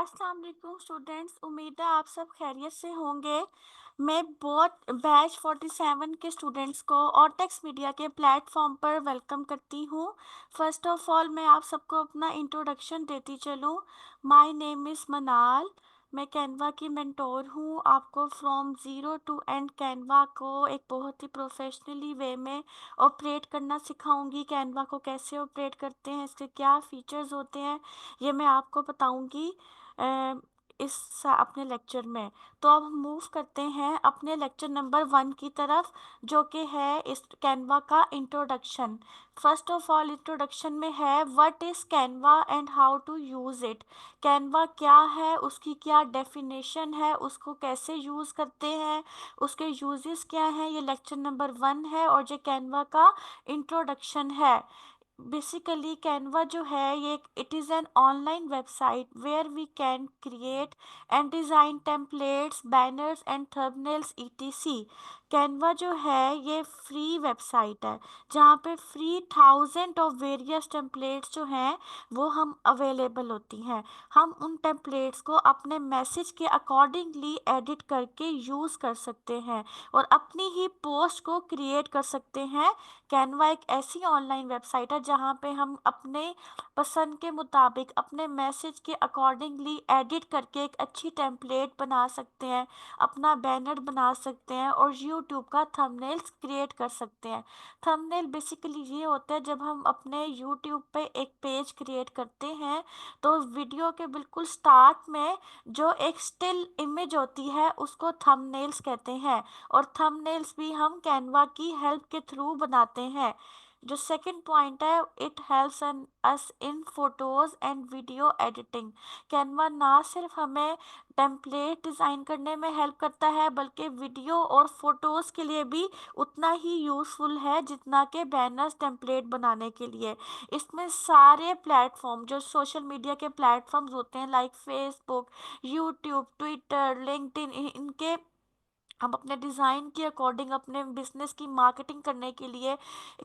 अस्सलाम वालेकुम स्टूडेंट्स, उम्मीद है आप सब खैरियत से होंगे। मैं बहुत बैच 47 के स्टूडेंट्स को ऑटेक्स मीडिया के प्लेटफॉर्म पर वेलकम करती हूँ। फर्स्ट ऑफ ऑल मैं आप सबको अपना इंट्रोडक्शन देती चलूँ। माय नेम इज़ मनाल। मैं कैनवा की मेंटोर हूँ। आपको from zero to end Canva को एक बहुत ही प्रोफेशनली वे में ऑपरेट करना सिखाऊंगी। कैनवा को कैसे ऑपरेट करते हैं, इसके क्या फीचर्स होते हैं, ये मैं आपको बताऊंगी अ, अपने लेक्चर में। तो अब हम मूव करते हैं अपने लेक्चर नंबर 1 की तरफ, जो कि है इस कैनवा का introduction. First of all introduction में है what is Canva and how to use it. Canva क्या है, उसकी क्या डेफिनेशन है, उसको कैसे यूज़ करते हैं, उसके यूजेस क्या हैं, ये लेक्चर नंबर 1 है और ये कैनवा का इंट्रोडक्शन है। बेसिकली कैनवा जो है ये it is an online website where we can create and design templates, banners and thumbnails ETC. Canva जो है ये फ्री वेबसाइट है जहाँ पे free thousand of various templates जो हैं वो हम अवेलेबल होती हैं। हम उन टेम्पलेट्स को अपने मैसेज के अकॉर्डिंगली एडिट करके यूज़ कर सकते हैं और अपनी ही पोस्ट को क्रिएट कर सकते हैं। कैनवा एक ऐसी ऑनलाइन वेबसाइट है जहाँ पे हम अपने पसंद के मुताबिक अपने मैसेज के अकॉर्डिंगली एडिट करके एक अच्छी टेम्पलेट बना सकते हैं, अपना बैनर बना सकते हैं और यूट्यूब का थंबनेल्स क्रिएट कर सकते हैं। थंबनेल बेसिकली ये होता है जब हम अपने यूट्यूब पे एक पेज क्रिएट करते हैं तो वीडियो के बिल्कुल स्टार्ट में जो एक स्टिल इमेज होती है उसको थंबनेल्स कहते हैं और थंबनेल्स भी हम कैनवा की हेल्प के थ्रू बनाते हैं। जो सेकंड पॉइंट है, it helps us in photos and video editing. Canva ना सिर्फ हमें टेम्पलेट डिज़ाइन करने में हेल्प करता है बल्कि वीडियो और फोटोज़ के लिए भी उतना ही यूज़फुल है जितना कि बैनर्स टेम्पलेट बनाने के लिए। इसमें सारे प्लेटफॉर्म जो सोशल मीडिया के प्लेटफॉर्म्स होते हैं like Facebook, YouTube, Twitter, LinkedIn, इनके हम अपने डिज़ाइन के अकॉर्डिंग अपने बिजनेस की मार्केटिंग करने के लिए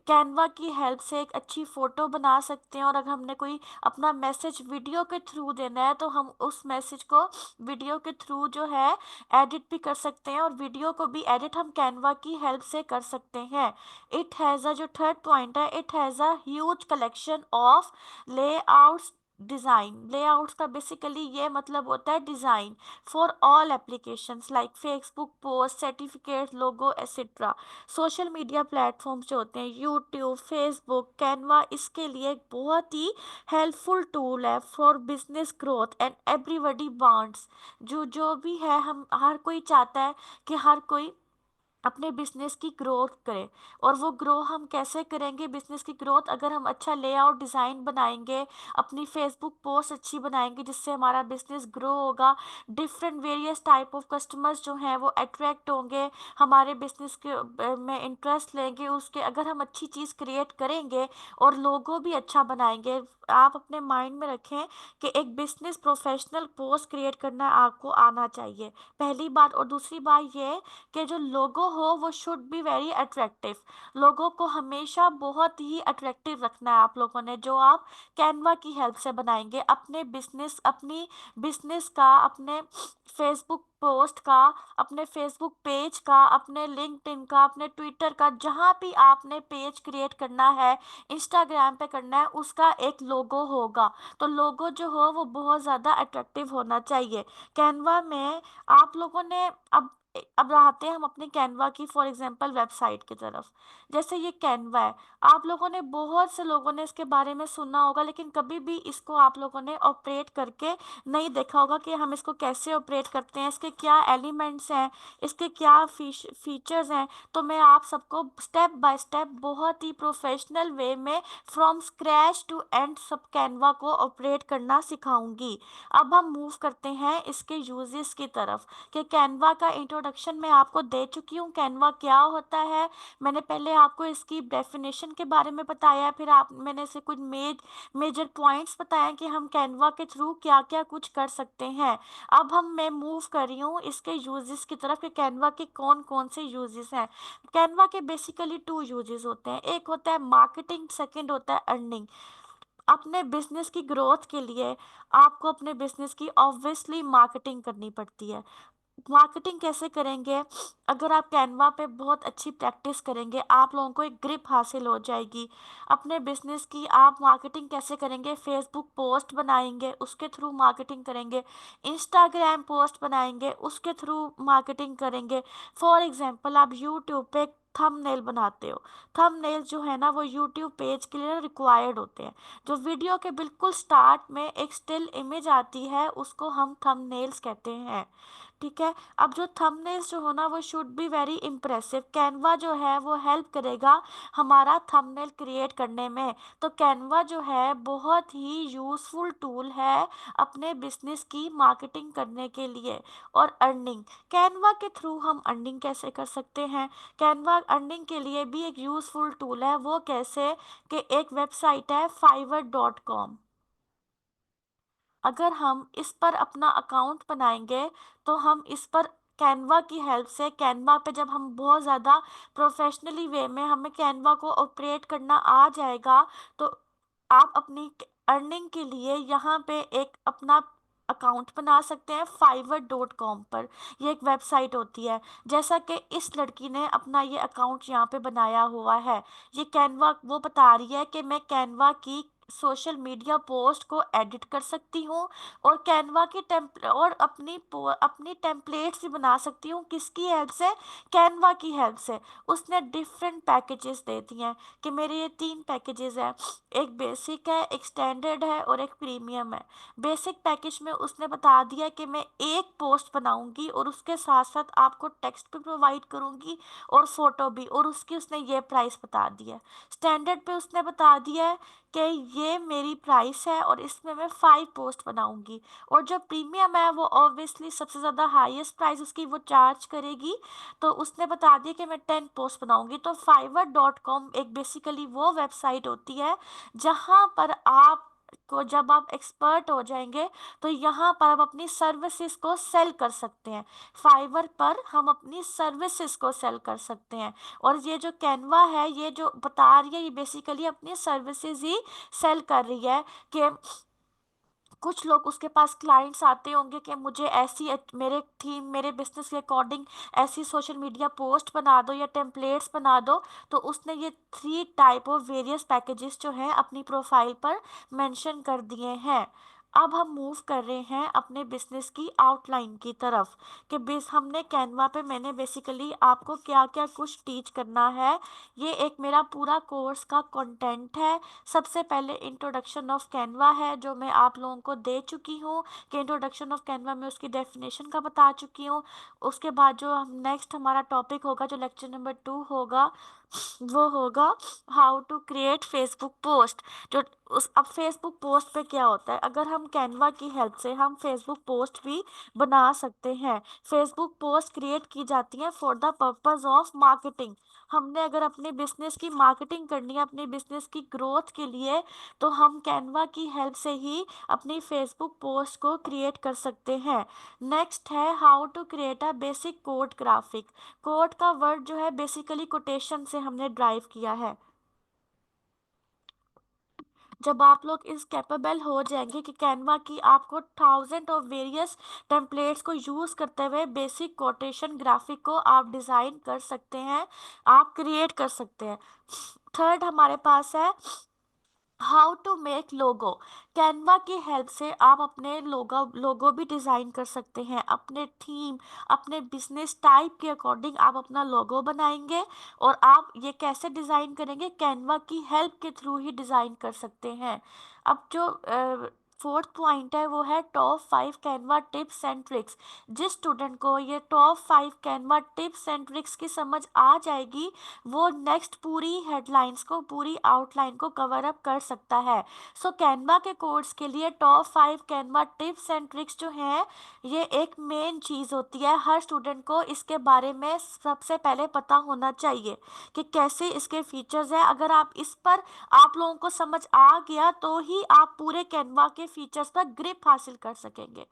कैनवा की हेल्प से एक अच्छी फ़ोटो बना सकते हैं और अगर हमने कोई अपना मैसेज वीडियो के थ्रू देना है तो हम उस मैसेज को वीडियो के थ्रू जो है एडिट भी कर सकते हैं और वीडियो को भी एडिट हम कैनवा की हेल्प से कर सकते हैं। इट हैज़ अ जो थर्ड पॉइंट है, it has a huge collection of layouts. Design layouts का बेसिकली ये मतलब होता है design for all applications like Facebook post, certificate, logo etcetera. Social media platforms जो होते हैं यूट्यूब, फेसबुक, कैनवा, इसके लिए एक बहुत ही हेल्पफुल टूल है for business growth and everybody wants. जो भी है, हम हर कोई चाहता है कि हर कोई अपने बिजनेस की ग्रोथ करें और वो ग्रो हम कैसे करेंगे बिजनेस की ग्रोथ, अगर हम अच्छा लेआउट डिज़ाइन बनाएंगे, अपनी फेसबुक पोस्ट अच्छी बनाएंगे जिससे हमारा बिजनेस ग्रो होगा, different various type of customers जो हैं वो अट्रैक्ट होंगे, हमारे बिजनेस के में इंटरेस्ट लेंगे उसके, अगर हम अच्छी चीज़ क्रिएट करेंगे और लोगो भी अच्छा बनाएंगे। आप अपने माइंड में रखें कि एक बिजनेस प्रोफेशनल पोस्ट क्रिएट करना आपको आना चाहिए, पहली बात। और दूसरी बात ये कि जो लोगो हो वो शुड बी वेरी अट्रैक्टिव। लोगो को हमेशा बहुत ही अट्रैक्टिव रखना है आप लोगों ने, जो आप कैनवा की हेल्प से बनाएंगे अपने बिजनेस, अपनी बिजनेस का, अपने फेसबुक पोस्ट का, अपने फेसबुक पेज का, अपने लिंक्डइन का, अपने ट्विटर का, जहाँ भी आपने पेज क्रिएट करना है, इंस्टाग्राम पे करना है, उसका एक लोगो होगा। तो लोगो जो हो वो बहुत ज़्यादा अट्रैक्टिव होना चाहिए। कैनवा में आप लोगों ने अब आते हैं हम अपने कैनवा की फॉर एग्जांपल वेबसाइट की तरफ। जैसे ये कैनवा है, आप लोगों ने, बहुत से लोगों ने इसके बारे में सुना होगा लेकिन कभी भी इसको आप लोगों ने ऑपरेट करके नहीं देखा होगा कि हम इसको कैसे ऑपरेट करते हैं, इसके क्या एलिमेंट्स हैं, इसके क्या फीचर्स हैं। तो मैं आप सबको स्टेप बाय स्टेप बहुत ही प्रोफेशनल वे में फ्रॉम स्क्रैच टू एंड सब कैनवा को ऑपरेट करना सिखाऊंगी। अब हम मूव करते हैं इसके यूजेस की तरफ कि कैनवा का इंट्रोडक्शन मैं आपको दे चुकी हूँ। कैनवा क्या होता है, मैंने पहले आपको इसकी डेफिनेशन के बारे में बताया, फिर मैंने इसे कुछ मेजर पॉइंट्स बताए कि हम कैनवा के थ्रू क्या क्या कुछ कर सकते हैं। अब मैं मूव कर रही हूँ इसके यूजेस की तरफ कि कैनवा के कौन कौन से यूजेस हैं। कैनवा के बेसिकली टू यूजेस होते हैं, एक होता है मार्केटिंग, सेकेंड होता है अर्निंग। अपने बिजनेस की ग्रोथ के लिए आपको अपने बिजनेस की ऑब्वियसली मार्केटिंग करनी पड़ती है। मार्केटिंग कैसे करेंगे? अगर आप कैनवा पे बहुत अच्छी प्रैक्टिस करेंगे, आप लोगों को एक ग्रिप हासिल हो जाएगी अपने बिजनेस की। आप मार्केटिंग कैसे करेंगे? फेसबुक पोस्ट बनाएंगे, उसके थ्रू मार्केटिंग करेंगे। इंस्टाग्राम पोस्ट बनाएंगे, उसके थ्रू मार्केटिंग करेंगे। फॉर एग्जांपल, आप यूट्यूब पे थंबनेल बनाते हो। थंबनेल जो है ना, वो यूट्यूब पेज के लिए रिक्वायर्ड होते हैं। जो वीडियो के बिल्कुल स्टार्ट में एक स्टिल इमेज आती है, उसको हम थंबनेल्स कहते हैं। ठीक है। अब जो थंबनेल्स जो हो ना, वो should be very impressive. Canva जो है वो हेल्प करेगा हमारा थंबनेल क्रिएट करने में। तो कैनवा जो है बहुत ही यूजफुल टूल है अपने बिजनेस की मार्केटिंग करने के लिए। और अर्निंग, कैनवा के थ्रू हम अर्निंग कैसे कर सकते हैं? कैनवा अर्निंग के लिए भी एक यूजफुल टूल है। वो कैसे? कि एक वेबसाइट है fiverr.com। अगर हम इस पर अपना अकाउंट बनाएंगे तो हम इस पर कैनवा की हेल्प से, कैनवा पे जब हम बहुत ज़्यादा प्रोफेशनली वे में हमें कैनवा को ऑपरेट करना आ जाएगा, तो आप अपनी अर्निंग के लिए यहाँ पे एक अपना अकाउंट बना सकते हैं fiverr.com पर। ये एक वेबसाइट होती है। जैसा कि इस लड़की ने अपना ये अकाउंट यहाँ पे बनाया हुआ है। ये कैनवा वो बता रही है कि मैं कैनवा की सोशल मीडिया पोस्ट को एडिट कर सकती हूँ, और कैनवा की और अपनी टेम्पलेट्स भी बना सकती हूँ। किसकी हेल्प से? कैनवा की हेल्प से। उसने डिफरेंट पैकेजेस दे दिए हैं कि मेरे ये 3 पैकेजेस हैं। एक बेसिक है, एक स्टैंडर्ड है, और एक प्रीमियम है। बेसिक पैकेज में उसने बता दिया कि मैं एक पोस्ट बनाऊंगी और उसके साथ साथ आपको टेक्स्ट भी प्रोवाइड करूंगी और फोटो भी, और उसकी उसने ये प्राइस बता दी है। स्टैंडर्ड पे उसने बता दिया है कि ये मेरी प्राइस है और इसमें मैं 5 पोस्ट बनाऊंगी। और जो प्रीमियम है वो ऑब्वियसली सबसे ज़्यादा हाईएस्ट प्राइस उसकी वो चार्ज करेगी। तो उसने बता दिया कि मैं 10 पोस्ट बनाऊंगी। तो fiverr.com एक बेसिकली वो वेबसाइट होती है जहाँ पर आप को जब आप एक्सपर्ट हो जाएंगे, तो यहाँ पर आप अपनी सर्विसेज को सेल कर सकते हैं। फाइवर पर हम अपनी सर्विसेज को सेल कर सकते हैं। और ये जो कैनवा है, ये जो बता रही है, ये बेसिकली अपनी सर्विसेज ही सेल कर रही है कि कुछ लोग उसके पास क्लाइंट्स आते होंगे कि मुझे ऐसी मेरे थीम, मेरे बिजनेस के अकॉर्डिंग ऐसी सोशल मीडिया पोस्ट बना दो या टेम्पलेट्स बना दो। तो उसने ये 3 टाइप ऑफ वेरियस पैकेजेस जो हैं अपनी प्रोफाइल पर मेंशन कर दिए हैं। अब हम मूव कर रहे हैं अपने बिजनेस की आउटलाइन की तरफ कि हमने कैनवा पे मैंने बेसिकली आपको क्या क्या कुछ टीच करना है। ये एक मेरा पूरा कोर्स का कंटेंट है। सबसे पहले इंट्रोडक्शन ऑफ कैनवा है जो मैं आप लोगों को दे चुकी हूँ कि इंट्रोडक्शन ऑफ कैनवा में उसकी डेफिनेशन का बता चुकी हूँ। उसके बाद जो हम नेक्स्ट हमारा टॉपिक होगा, जो लेक्चर नंबर 2 होगा, वो होगा how to create Facebook post. जो उस अब फेसबुक पोस्ट पे क्या होता है? अगर हम कैनवा की हेल्प से हम फेसबुक पोस्ट भी बना सकते हैं। फेसबुक पोस्ट क्रिएट की जाती है for the purpose of marketing. हमने अगर अपने बिजनेस की मार्केटिंग करनी है, अपने बिजनेस की ग्रोथ के लिए, तो हम कैनवा की हेल्प से ही अपनी फेसबुक पोस्ट को क्रिएट कर सकते हैं। नेक्स्ट है how to create a basic code graphic. Code का वर्ड जो है बेसिकली कोटेशन से हमने ड्राइव किया है। जब आप लोग इस कैपेबल हो जाएंगे कि कैनवा की आपको थाउजेंड ऑफ वेरियस टेम्पलेट्स को यूज़ करते हुए बेसिक कोटेशन ग्राफिक को आप डिज़ाइन कर सकते हैं, आप क्रिएट कर सकते हैं। थर्ड हमारे पास है how to make logo. Canva की हेल्प से आप अपने लोगो लोगो भी डिज़ाइन कर सकते हैं। अपने थीम, अपने बिजनेस टाइप के अकॉर्डिंग आप अपना लोगो बनाएंगे। और आप ये कैसे डिज़ाइन करेंगे? कैनवा की हेल्प के थ्रू ही डिज़ाइन कर सकते हैं। अब जो फोर्थ पॉइंट है वो है top 5 Canva tips and tricks. जिस स्टूडेंट को ये top 5 Canva tips and tricks की समझ आ जाएगी, वो नेक्स्ट पूरी हेडलाइंस को, पूरी आउटलाइन को कवर अप कर सकता है। सो कैनवा के कोर्स के लिए top 5 Canva tips and tricks जो हैं, ये एक मेन चीज़ होती है। हर स्टूडेंट को इसके बारे में सबसे पहले पता होना चाहिए कि कैसे इसके फीचर्स हैं। अगर आप इस पर आप लोगों को समझ आ गया, तो ही आप पूरे कैनवा के फीचर्स पर ग्रिप हासिल कर सकेंगे।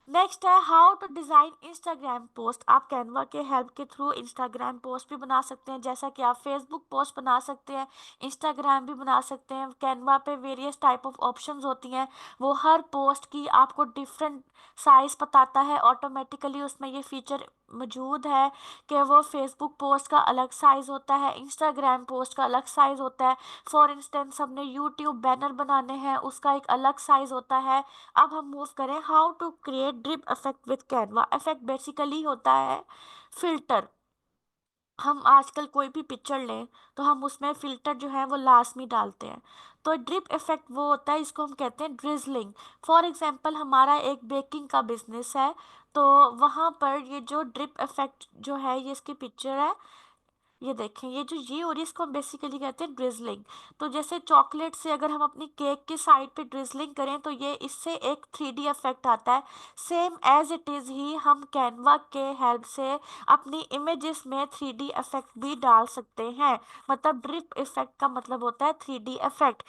नेक्स्ट है how to design Instagram post. आप कैनवा के हेल्प के थ्रू इंस्टाग्राम पोस्ट भी बना सकते हैं, जैसा कि आप फेसबुक पोस्ट बना सकते हैं, इंस्टाग्राम भी बना सकते हैं। कैनवा पे वेरियस टाइप ऑफ ऑप्शंस होती हैं, वो हर पोस्ट की आपको डिफरेंट साइज बताता है ऑटोमेटिकली। उसमें ये फीचर मौजूद है कि वो फेसबुक पोस्ट का अलग साइज होता है, इंस्टाग्राम पोस्ट का अलग साइज होता है। फॉर इंस्टेंस हमने यूट्यूब बैनर बनाने हैं, उसका एक अलग साइज होता है। अब हम मूव करें how to create drip effect with Canva. Effect basically होता है फिल्टर। हम आजकल कोई भी पिक्चर लें तो हम उसमें फिल्टर जो है वो लास्ट में डालते हैं। तो ड्रिप इफेक्ट वो होता है, इसको हम कहते हैं ड्रिजलिंग। फॉर एग्जांपल हमारा एक बेकिंग का बिजनेस है, तो वहाँ पर ये जो ड्रिप इफेक्ट जो है, ये इसकी पिक्चर है, ये देखें, ये जो ये हो रही है इसको हम बेसिकली कहते हैं ड्रिजलिंग। तो जैसे चॉकलेट से अगर हम अपनी केक के साइड पे ड्रिजलिंग करें तो ये इससे एक 3D इफेक्ट आता है। सेम एज इट इज़ ही हम कैनवा के हेल्प से अपनी इमेजेस में 3D इफेक्ट भी डाल सकते हैं। मतलब ड्रिप इफेक्ट का मतलब होता है 3D इफेक्ट।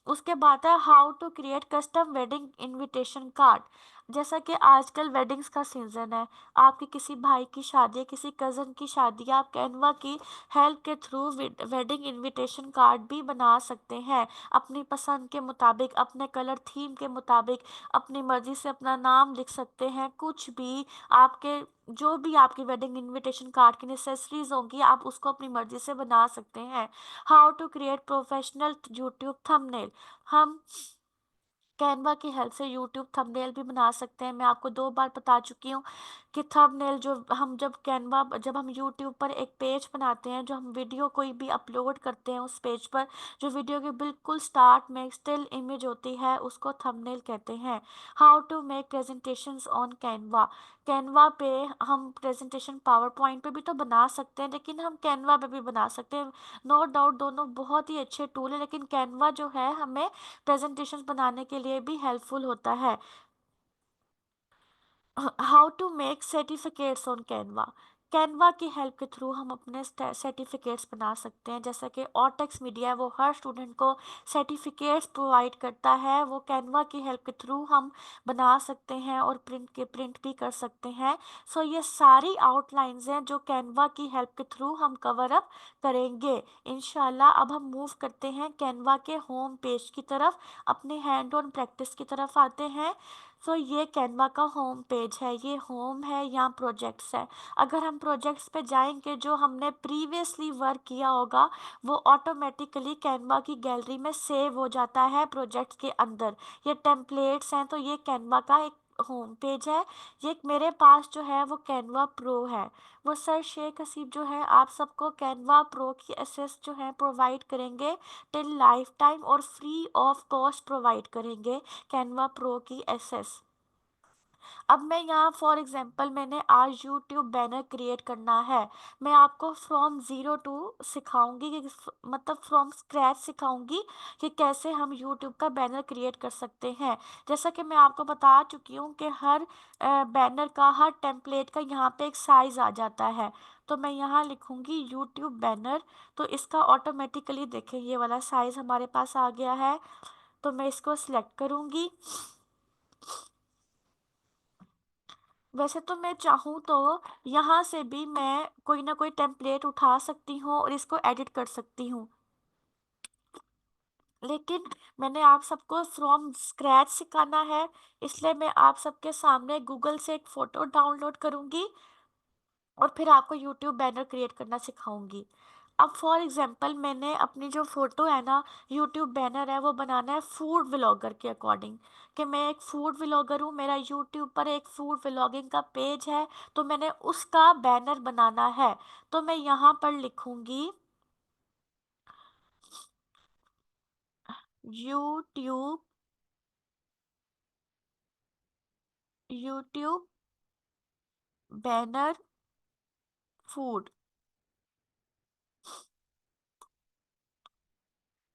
उसके बाद है how to create custom wedding invitation card. जैसा कि आजकल वेडिंग्स का सीजन है, आपकी किसी भाई की शादी है, किसी कज़न की शादी है, आप कैनवा की हेल्प के थ्रू वेडिंग इनविटेशन कार्ड भी बना सकते हैं अपनी पसंद के मुताबिक, अपने कलर थीम के मुताबिक। अपनी मर्जी से अपना नाम लिख सकते हैं, कुछ भी आपके, जो भी आपकी वेडिंग इनविटेशन कार्ड की नेसेसरीज होंगी आप उसको अपनी मर्जी से बना सकते हैं। How to create professional YouTube thumbnail. हम कैनवा की हेल्प से यूट्यूब थंबनेल भी बना सकते हैं। मैं आपको 2 बार बता चुकी हूँ कि थंबनेल जो हम जब हम यूट्यूब पर एक पेज बनाते हैं, जो हम वीडियो कोई भी अपलोड करते हैं, उस पेज पर जो वीडियो के बिल्कुल स्टार्ट में स्टिल इमेज होती है उसको थंबनेल कहते हैं। How to make presentations on Canva. Canva पे हम प्रेजेंटेशन पावर पॉइंट पे भी तो बना सकते हैं, लेकिन हम कैनवा पे भी बना सकते हैं। नो डाउट दोनों बहुत ही अच्छे टूल है, लेकिन कैनवा जो है हमें प्रेजेंटेशंस बनाने के लिए भी हेल्पफुल होता है। How to make certificates on Canva. Canva की हेल्प के थ्रू हम अपने सर्टिफिकेट्स बना सकते हैं, जैसा कि ऑटेक्स मीडिया है वो हर स्टूडेंट को सर्टिफिकेट्स प्रोवाइड करता है, वो कैनवा की हेल्प के थ्रू हम बना सकते हैं और प्रिंट भी कर सकते हैं। सो ये सारी आउटलाइंस हैं जो कैनवा की हेल्प के थ्रू हम कवर अप करेंगे इंशाल्लाह। अब हम मूव करते हैं कैनवा के होम पेज की तरफ, अपने हैंड ऑन प्रैक्टिस की तरफ आते हैं। सो ये कैनवा का होम पेज है, ये होम है, यहाँ प्रोजेक्ट्स है। अगर हम प्रोजेक्ट्स पे जाएंगे, जो हमने प्रीवियसली वर्क किया होगा वो ऑटोमेटिकली कैनवा की गैलरी में सेव हो जाता है प्रोजेक्ट्स के अंदर। ये टेम्पलेट्स हैं, तो ये कैनवा का एक होम पेज है। ये मेरे पास जो है वो कैनवा प्रो है। वो सर शेख हसीब जो है आप सबको कैनवा प्रो की एक्सेस जो है प्रोवाइड करेंगे टिल लाइफ टाइम, और फ्री ऑफ कॉस्ट प्रोवाइड करेंगे कैनवा प्रो की एक्सेस। अब मैं यहाँ फॉर एग्जांपल मैंने आज यूट्यूब बैनर क्रिएट करना है। मैं आपको फ्रॉम ज़ीरो टू सिखाऊंगी कि मतलब फ्रॉम स्क्रैच सिखाऊंगी कि कैसे हम यूट्यूब का बैनर क्रिएट कर सकते हैं। जैसा कि मैं आपको बता चुकी हूँ कि हर बैनर का, हर टेम्पलेट का यहाँ पे एक साइज आ जाता है। तो मैं यहाँ लिखूंगी यूट्यूब बैनर, तो इसका ऑटोमेटिकली देखें ये वाला साइज हमारे पास आ गया है। तो मैं इसको सिलेक्ट करूंगी। वैसे तो मैं चाहूँ तो यहाँ से भी मैं कोई ना कोई टेम्पलेट उठा सकती हूँ और इसको एडिट कर सकती हूँ, लेकिन मैंने आप सबको फ्रॉम स्क्रैच सिखाना है, इसलिए मैं आप सबके सामने गूगल से एक फ़ोटो डाउनलोड करूँगी और फिर आपको यूट्यूब बैनर क्रिएट करना सिखाऊंगी। अब फॉर एग्जांपल मैंने अपनी जो फोटो है ना, यूट्यूब बैनर है, वो बनाना है फूड व्लॉगर के अकॉर्डिंग, कि मैं एक फूड व्लॉगर हूँ, मेरा यूट्यूब पर एक फूड व्लॉगिंग का पेज है, तो मैंने उसका बैनर बनाना है। तो मैं यहाँ पर लिखूंगी यूट्यूब, यूट्यूब बैनर फूड।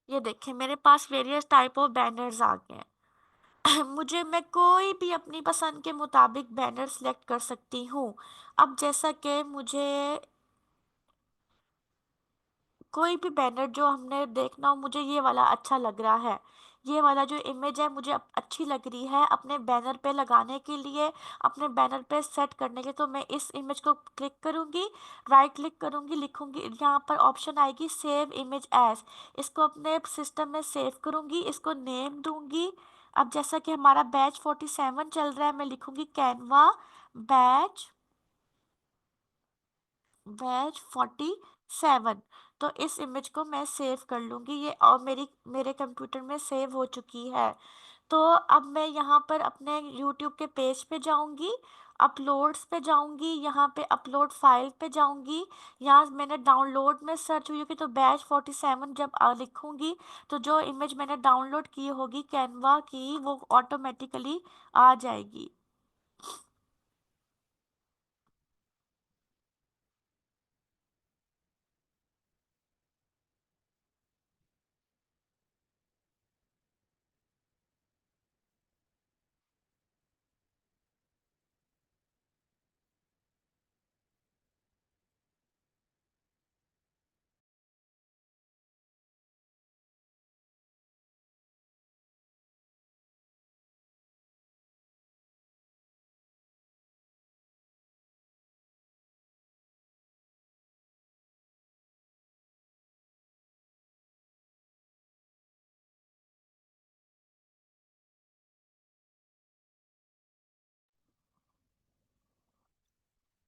ये देखें मेरे पास वेरियस टाइप ऑफ बैनर्स आ गए हैं। मुझे, मैं कोई भी अपनी पसंद के मुताबिक बैनर सिलेक्ट कर सकती हूँ। अब जैसा कि मुझे कोई भी बैनर जो हमने देखना हो, मुझे ये वाला अच्छा लग रहा है, ये वाला जो इमेज है मुझे अच्छी लग रही है अपने बैनर पे लगाने के लिए, अपने बैनर पे सेट करने के लिए, तो मैं इस इमेज को क्लिक करूंगी, राइट क्लिक करूंगी, लिखूंगी यहाँ पर ऑप्शन आएगी सेव इमेज एज, इसको अपने सिस्टम में सेव करूंगी, इसको नेम दूंगी। अब जैसा कि हमारा बैच 47 चल रहा है, मैं लिखूंगी कैनवा बैच बैच 47। तो इस इमेज को मैं सेव कर लूंगी, ये और मेरे कंप्यूटर में सेव हो चुकी है। तो अब मैं यहाँ पर अपने यूट्यूब के पेज पे जाऊंगी, अपलोड्स पे जाऊंगी, यहाँ पे अपलोड फाइल पे जाऊंगी, यहाँ मैंने डाउनलोड में सर्च हुई होगी तो बैच 47 जब लिखूंगी तो जो इमेज मैंने डाउनलोड की होगी कैनवा की वो ऑटोमेटिकली आ जाएगी।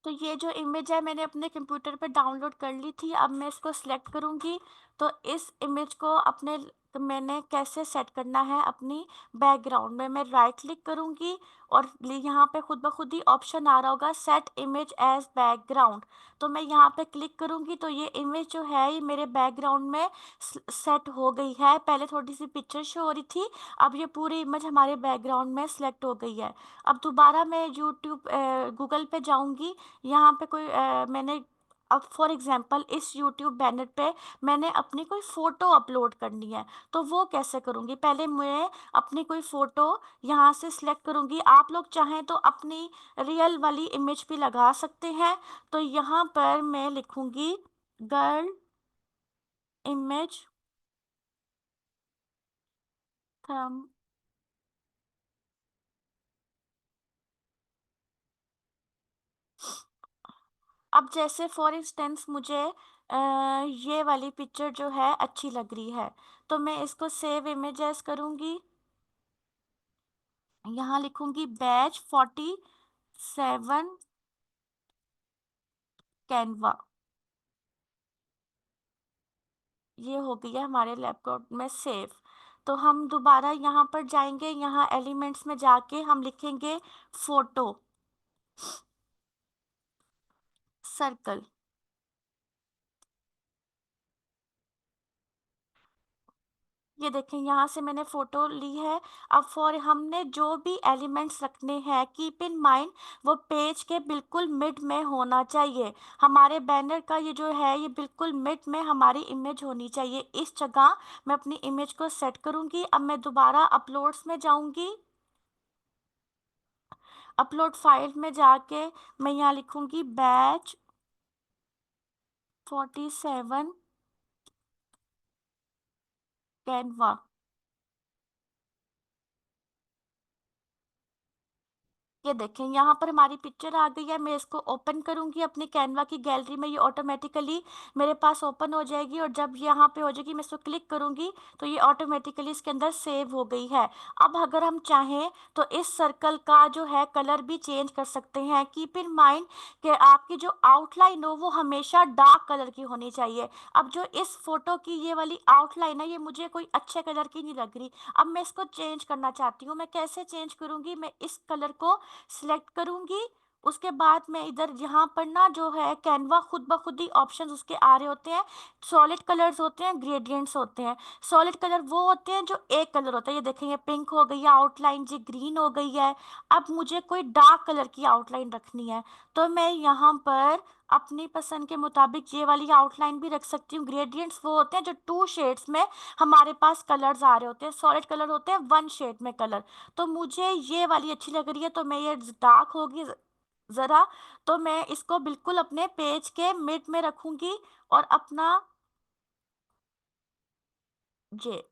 तो ये जो इमेज है मैंने अपने कंप्यूटर पे डाउनलोड कर ली थी, अब मैं इसको सिलेक्ट करूंगी। तो इस इमेज को अपने तो मैंने कैसे सेट करना है अपनी बैकग्राउंड में, मैं राइट क्लिक करूंगी और यहाँ पे खुद ब खुद ही ऑप्शन आ रहा होगा सेट इमेज एज बैकग्राउंड। तो मैं यहाँ पे क्लिक करूंगी तो ये इमेज जो है ये मेरे बैकग्राउंड में सेट हो गई है। पहले थोड़ी सी पिक्चर शो हो रही थी, अब ये पूरी इमेज हमारे बैकग्राउंड में सेलेक्ट हो गई है। अब दोबारा मैं यूट्यूब गूगल पे जाऊंगी, यहाँ पे कोई मैंने अब फॉर एग्जांपल इस यूट्यूब बैनर पे मैंने अपनी कोई फोटो अपलोड करनी है, तो वो कैसे करूँगी? पहले मैं अपनी कोई फोटो यहाँ से सिलेक्ट करूँगी, आप लोग चाहें तो अपनी रियल वाली इमेज भी लगा सकते हैं। तो यहाँ पर मैं लिखूँगी गर्ल इमेज थम। अब जैसे फॉर इंस्टेंस मुझे ये वाली पिक्चर जो है अच्छी लग रही है, तो मैं इसको सेव इमेजेस करूँगी, यहाँ लिखूंगी बैच 47 कैनवा। ये हो गई है हमारे लैपटॉप में सेव। तो हम दोबारा यहाँ पर जाएंगे, यहाँ एलिमेंट्स में जाके हम लिखेंगे फोटो सर्कल। ये देखें यहाँ से मैंने फोटो ली है। अब फॉर हमने जो भी एलिमेंट्स रखने हैं कीप इन माइंड वो पेज के बिल्कुल मिड में होना चाहिए। हमारे बैनर का ये जो है ये बिल्कुल मिड में हमारी इमेज होनी चाहिए, इस जगह मैं अपनी इमेज को सेट करूंगी। अब मैं दोबारा अपलोड्स में जाऊंगी, अपलोड फाइल में जाके मैं यहाँ लिखूंगी बैच 47 कैनवा। ये देखें यहाँ पर हमारी पिक्चर आ गई है, मैं इसको ओपन करूंगी अपनी कैनवा की गैलरी में, ये ऑटोमेटिकली मेरे पास ओपन हो जाएगी और जब यहाँ पे हो जाएगी मैं इसको क्लिक करूंगी तो ये ऑटोमेटिकली इसके अंदर सेव हो गई है। अब अगर हम चाहें तो इस सर्कल का जो है कलर भी चेंज कर सकते हैं। कीप इन माइंड कि आपकी जो आउटलाइन हो वो हमेशा डार्क कलर की होनी चाहिए। अब जो इस फोटो की ये वाली आउटलाइन है ये मुझे कोई अच्छे कलर की नहीं लग रही, अब मैं इसको चेंज करना चाहती हूँ। मैं कैसे चेंज करूंगी? मैं इस कलर को सिलेक्ट करूंगी, उसके बाद मैं इधर यहाँ पर ना जो है कैनवा खुद ब खुद ही ऑप्शंस उसके आ रहे होते हैं। सॉलिड कलर्स होते हैं, ग्रेडियंट्स होते हैं। सॉलिड कलर वो होते हैं जो एक कलर होता है, ये देखें ये पिंक हो गई है आउटलाइन, जी ग्रीन हो गई है। अब मुझे कोई डार्क कलर की आउटलाइन रखनी है तो मैं यहाँ पर अपनी पसंद के मुताबिक ये वाली आउटलाइन भी रख सकती हूँ। ग्रेडियंट्स वो होते हैं जो 2 शेड्स में हमारे पास कलर्स आ रहे होते हैं, सॉलिड कलर होते हैं 1 शेड में कलर। तो मुझे ये वाली अच्छी लग रही है तो मैं ये डार्क होगी जरा, तो मैं इसको बिल्कुल अपने पेज के मिड में रखूंगी और अपना ये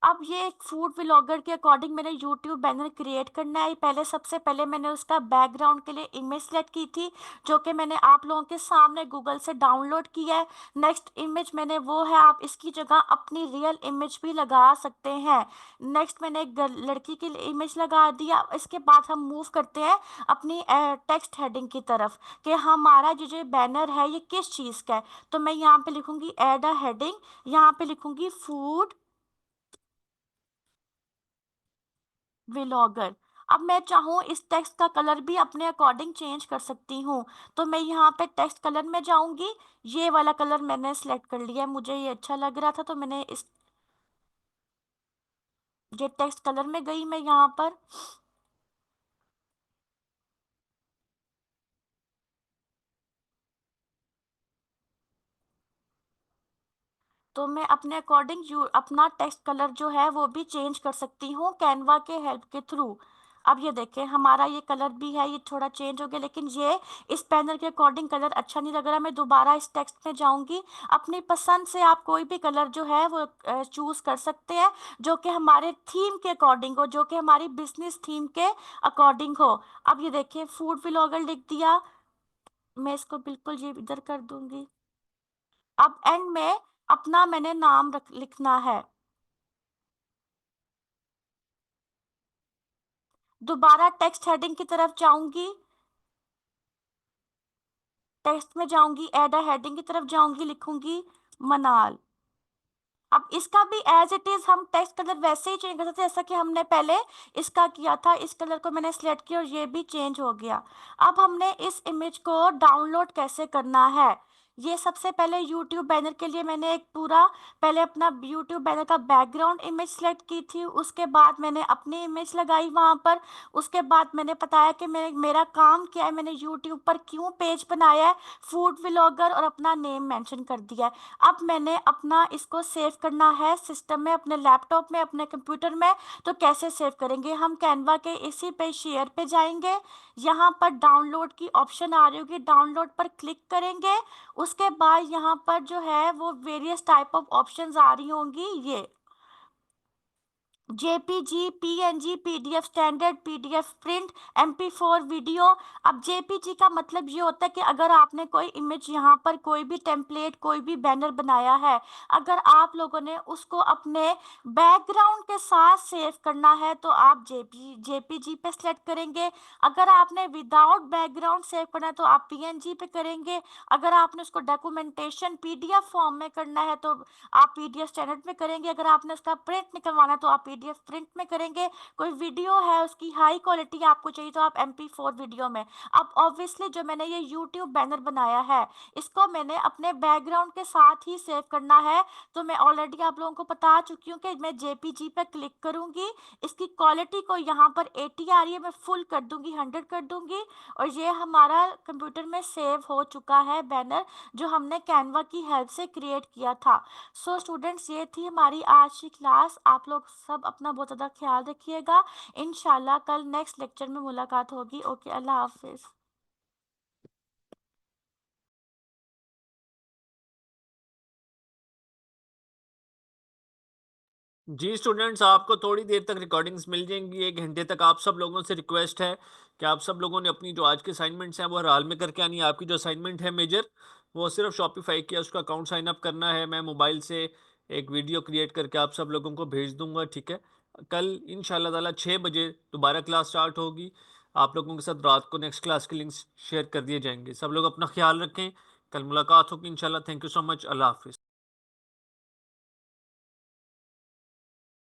अब ये एक फूड व्लॉगर के अकॉर्डिंग मैंने यूट्यूब बैनर क्रिएट करना है। पहले सबसे पहले मैंने उसका बैकग्राउंड के लिए इमेज सेलेक्ट की थी, जो कि मैंने आप लोगों के सामने गूगल से डाउनलोड की है। नेक्स्ट इमेज मैंने वो है, आप इसकी जगह अपनी रियल इमेज भी लगा सकते हैं। नेक्स्ट मैंने एक लड़की की इमेज लगा दिया। इसके बाद हम मूव करते हैं अपनी टेक्स्ट हेडिंग की तरफ, कि हमारा जो बैनर है ये किस चीज़ का है। तो मैं यहाँ पे लिखूंगी एड अ हेडिंग, यहाँ पे लिखूंगी फूड व्लॉगर। अब मैं चाहूँ इस टेक्स्ट का कलर भी अपने अकॉर्डिंग चेंज कर सकती हूँ। तो मैं यहाँ पे टेक्स्ट कलर में जाऊंगी। ये वाला कलर मैंने सेलेक्ट कर लिया, मुझे ये अच्छा लग रहा था तो मैंने इस ये टेक्स्ट कलर में गई मैं यहाँ पर। तो मैं अपने अकॉर्डिंग अपना टेक्स्ट कलर जो है वो भी चेंज कर सकती हूँ कैनवा के हेल्प के थ्रू। अब ये देखें हमारा ये कलर भी है, ये थोड़ा चेंज हो गया, लेकिन ये इस पैनल के अकॉर्डिंग कलर अच्छा नहीं लग रहा। मैं दोबारा इस टेक्स्ट में जाऊंगी। अपनी पसंद से आप कोई भी कलर जो है वो चूज कर सकते हैं, जो कि हमारे थीम के अकॉर्डिंग हो, जो कि हमारी बिजनेस थीम के अकॉर्डिंग हो। अब ये देखिए फूड व्लॉगर लिख दिया। मैं इसको बिल्कुल ये इधर कर दूंगी। अब एंड में अपना मैंने नाम लिखना है। दोबारा टेक्स्ट हेडिंग की तरफ जाऊंगी। टेक्स्ट में जाऊंगी, एड अ हेडिंग की तरफ जाऊंगी, लिखूंगी मनाल। अब इसका भी एज इट इज हम टेक्स्ट कलर वैसे ही चेंज कर सकते हैं जैसा कि हमने पहले इसका किया था। इस कलर को मैंने सिलेक्ट किया और ये भी चेंज हो गया। अब हमने इस इमेज को डाउनलोड कैसे करना है, ये सबसे पहले यूट्यूब बैनर के लिए मैंने एक पूरा पहले अपना यूट्यूब बैनर का बैकग्राउंड इमेज सेलेक्ट की थी। उसके बाद मैंने अपनी इमेज लगाई वहां पर। उसके बाद मैंने बताया कि मेरा काम क्या है, मैंने यूट्यूब पर क्यों पेज बनाया है, फूड व्लॉगर, और अपना नेम मेंशन कर दिया है। अब मैंने अपना इसको सेव करना है सिस्टम में, अपने लैपटॉप में, अपने कंप्यूटर में। तो कैसे सेव करेंगे, हम कैनवा के इसी पे शेयर पे जाएंगे। यहाँ पर डाउनलोड की ऑप्शन आ रही होगी, डाउनलोड पर क्लिक करेंगे। उसके बाद यहाँ पर जो है वो वेरियस टाइप ऑफ ऑप्शंस आ रही होंगी, ये JPG, PNG, PDF standard, PDF print, MP four video. अब जेपीजी का मतलब ये होता है कि अगर आपने कोई इमेज यहाँ पर कोई भी टेम्पलेट कोई भी बैनर बनाया है, अगर आप लोगों ने उसको अपने बैकग्राउंड के साथ सेव करना है तो आप जेपीजी पे सेलेक्ट करेंगे। अगर आपने विदाउट बैकग्राउंड सेव करना है तो आप पीएनजी पे करेंगे। अगर आपने उसको डॉक्यूमेंटेशन पीडीएफ फॉर्म में करना है तो आप पीडीएफ स्टैंडर्ड में करेंगे। अगर आपने उसका प्रिंट निकलवाना है तो आप पीडीएफ प्रिंट में करेंगे। कोई वीडियो है उसकी हाई क्वालिटी आपको चाहिए तो आप एमपी4 वीडियो में। अब ऑब्वियसली जो मैंने ये यूट्यूब बैनर बनाया है इसको मैंने अपने बैकग्राउंड के साथ ही सेव करना है। तो मैं ऑलरेडी आप लोगों को बता चुकी हूँ कि मैं जेपीजी पे क्लिक करूंगी। इसकी क्वालिटी को यहाँ पर 80 आ रही है, मैं फुल कर दूंगी, 100 कर दूंगी। और ये हमारा कंप्यूटर में सेव हो चुका है बैनर, जो हमने कैनवा की हेल्प से क्रिएट किया था। सो स्टूडेंट्स ये थी हमारी आज की क्लास। आप लोग सब अपना बहुत ज़्यादा ख्याल रखिएगा। इंशाल्लाह कल नेक्स्ट लेक्चर में मुलाकात होगी। ओके, अल्लाह हाफिज़। जी स्टूडेंट्स, आपको थोड़ी देर तक रिकॉर्डिंग्स मिल जाएंगी, 1 घंटे तक। आप सब लोगों से रिक्वेस्ट है कि आप सब लोगों ने अपनी जो आज के असाइनमेंट्स हैं वो हर हाल में करके आनी है। आपकी जो असाइनमेंट है मेजर, वो सिर्फ शॉपिफाई किया उसका अकाउंट साइन अप करना है। मैं मोबाइल से एक वीडियो क्रिएट करके आप सब लोगों को भेज दूंगा, ठीक है। कल इंशाल्लाह ताला 6 बजे दोबारा क्लास स्टार्ट होगी। आप लोगों के साथ रात को नेक्स्ट क्लास के लिंक्स शेयर कर दिए जाएंगे। सब लोग अपना ख्याल रखें, कल मुलाकात होगी इंशाल्लाह। थैंक यू सो मच, अल्लाह हाफिज़।